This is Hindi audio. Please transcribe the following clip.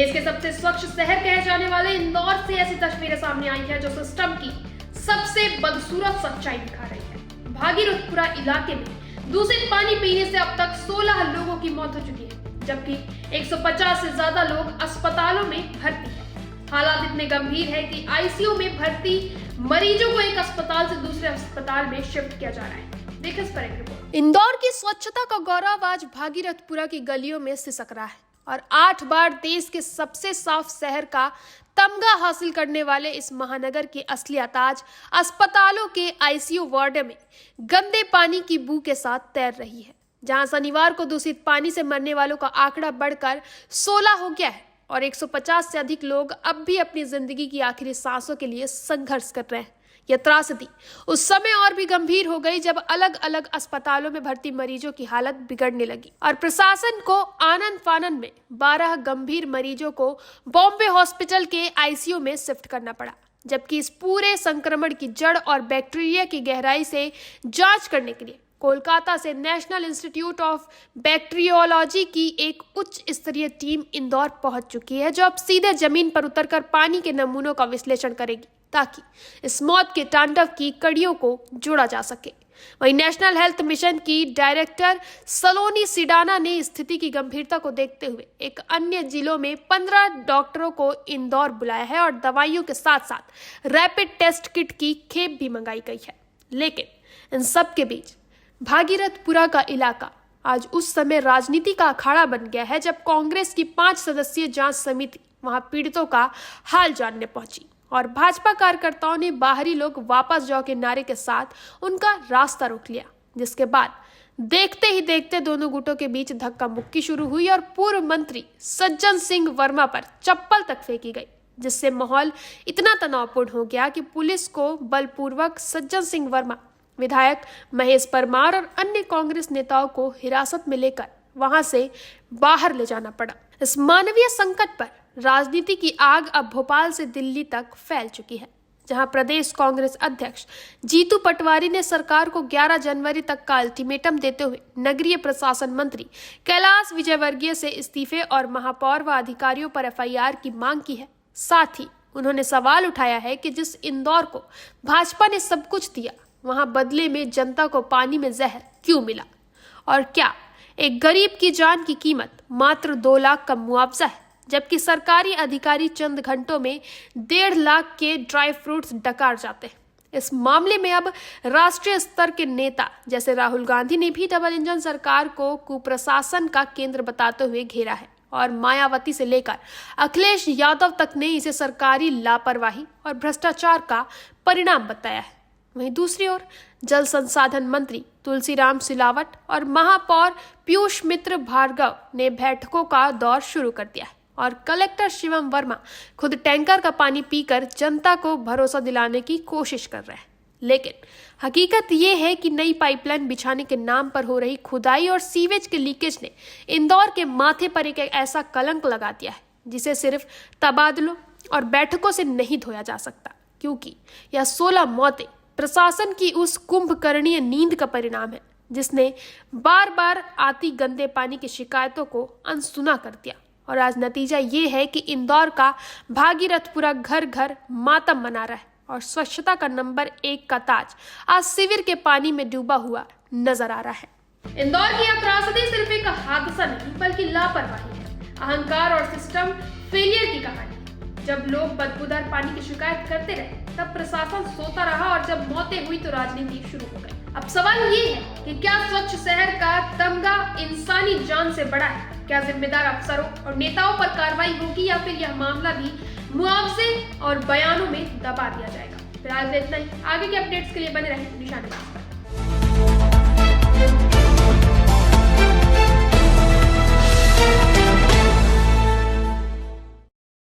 देश के सबसे स्वच्छ शहर कहे जाने वाले इंदौर से ऐसी तस्वीरें सामने आई है जो सिस्टम की सबसे बदसूरत सच्चाई दिखा रही है। भागीरथपुरा इलाके में दूषित पानी पीने से अब तक 16 लोगों की मौत हो चुकी है, जबकि 150 से ज्यादा लोग अस्पतालों में भर्ती हैं। हालात इतने गंभीर है कि आईसीयू में भर्ती मरीजों को एक अस्पताल से दूसरे अस्पताल में शिफ्ट किया जा रहा है। देखिए इस पर एक रिपोर्ट। इंदौर की स्वच्छता का गौरव आज भागीरथपुरा की गलियों में सिसक रहा है और 8 बार देश के सबसे साफ शहर का तमगा हासिल करने वाले इस महानगर की असलियत आज अस्पतालों के आईसीयू वार्ड में गंदे पानी की बू के साथ तैर रही है, जहां शनिवार को दूषित पानी से मरने वालों का आंकड़ा बढ़कर 16 हो गया है और 150 से अधिक लोग अब भी अपनी जिंदगी की आखिरी सांसों के लिए संघर्ष कर रहे हैं। यह त्रासदी उस समय और भी गंभीर हो गई जब अलग अलग अस्पतालों में भर्ती मरीजों की हालत बिगड़ने लगी और प्रशासन को आनन फानन में 12 गंभीर मरीजों को बॉम्बे हॉस्पिटल के आईसीयू में शिफ्ट करना पड़ा, जबकि इस पूरे संक्रमण की जड़ और बैक्टीरिया की गहराई से जांच करने के लिए कोलकाता से नेशनल इंस्टीट्यूट ऑफ बैक्टीरियोलॉजी की एक उच्च स्तरीय टीम इंदौर पहुंच चुकी है, जो अब सीधे जमीन पर उतरकर पानी के नमूनों का विश्लेषण करेगी ताकि इस मौत के तांडव की कड़ियों को जोड़ा जा सके। वहीं नेशनल हेल्थ मिशन की डायरेक्टर सलोनी सिडाना ने स्थिति की गंभीरता को देखते हुए एक अन्य जिलों में 15 डॉक्टरों को इंदौर बुलाया है और दवाइयों के साथ साथ रैपिड टेस्ट किट की खेप भी मंगाई गई है। लेकिन इन सब के बीच भागीरथपुरा का इलाका आज उस समय राजनीति का अखाड़ा बन गया है जब कांग्रेस की 5 सदस्यीय जांच समिति वहां पीड़ितों का हाल जानने पहुंची और भाजपा कार्यकर्ताओं ने बाहरी लोग वापस जाओ के नारे के साथ उनका रास्ता रोक लिया, जिसके बाद देखते ही देखते दोनों गुटों के बीच धक्का मुक्की शुरू हुई और पूर्व मंत्री सज्जन सिंह वर्मा पर चप्पल तक फेंकी गई, जिससे माहौल इतना तनावपूर्ण हो गया कि पुलिस को बलपूर्वक सज्जन सिंह वर्मा, विधायक महेश परमार और अन्य कांग्रेस नेताओं को हिरासत में लेकर वहां से बाहर ले जाना पड़ा। इस मानवीय संकट पर राजनीति की आग अब भोपाल से दिल्ली तक फैल चुकी है, जहां प्रदेश कांग्रेस अध्यक्ष जीतू पटवारी ने सरकार को 11 जनवरी तक का अल्टीमेटम देते हुए नगरीय प्रशासन मंत्री कैलाश विजयवर्गीय से इस्तीफे और महापौर व अधिकारियों पर एफआईआर की मांग की है। साथ ही उन्होंने सवाल उठाया है कि जिस इंदौर को भाजपा ने सब कुछ दिया, वहां बदले में जनता को पानी में जहर क्यों मिला और क्या एक गरीब की जान की कीमत मात्र 2 लाख का मुआवजा है, जबकि सरकारी अधिकारी चंद घंटों में 1.5 लाख के ड्राई फ्रूट्स डकार जाते हैं। इस मामले में अब राष्ट्रीय स्तर के नेता जैसे राहुल गांधी ने भी डबल इंजन सरकार को कुप्रशासन का केंद्र बताते हुए घेरा है और मायावती से लेकर अखिलेश यादव तक ने इसे सरकारी लापरवाही और भ्रष्टाचार का परिणाम बताया है। वहीं दूसरी ओर जल संसाधन मंत्री तुलसीराम सिलावट और महापौर पीयूष मित्र भार्गव ने बैठकों का दौर शुरू कर दिया है और कलेक्टर शिवम वर्मा खुद टैंकर का पानी पीकर जनता को भरोसा दिलाने की कोशिश कर रहे हैं। लेकिन हकीकत ये है कि नई पाइपलाइन बिछाने के नाम पर हो रही खुदाई और सीवेज के लीकेज ने इंदौर के माथे पर एक ऐसा कलंक लगा दिया है जिसे सिर्फ तबादलों और बैठकों से नहीं धोया जा सकता, क्योंकि यह 16 मौतें प्रशासन की उस कुंभकर्णीय नींद का परिणाम है जिसने बार बार आती गंदे पानी की शिकायतों को अनसुना कर दिया। और आज नतीजा ये है कि इंदौर का भागीरथपुरा घर घर मातम मना रहा है और स्वच्छता का नंबर 1 का ताज आज शिविर के पानी में डूबा हुआ नजर आ रहा है। इंदौर की यह त्रासदी सिर्फ एक हादसा नहीं बल्कि लापरवाही है, अहंकार और सिस्टम फेलियर की कहानी। जब लोग बदबूदार पानी की शिकायत करते रहे तब प्रशासन सोता रहा और जब मौतें हुई तो राजनीति शुरू हो गई। अब सवाल ये है कि क्या स्वच्छ शहर का तमगा इंसानी जान से बड़ा है? क्या जिम्मेदार अफसरों और नेताओं पर कार्रवाई होगी या फिर यह मामला भी मुआवजे और बयानों में दबा दिया जाएगा? फिलहाल इतना ही। आगे के अपडेट्स के लिए बने रहें निशान पर।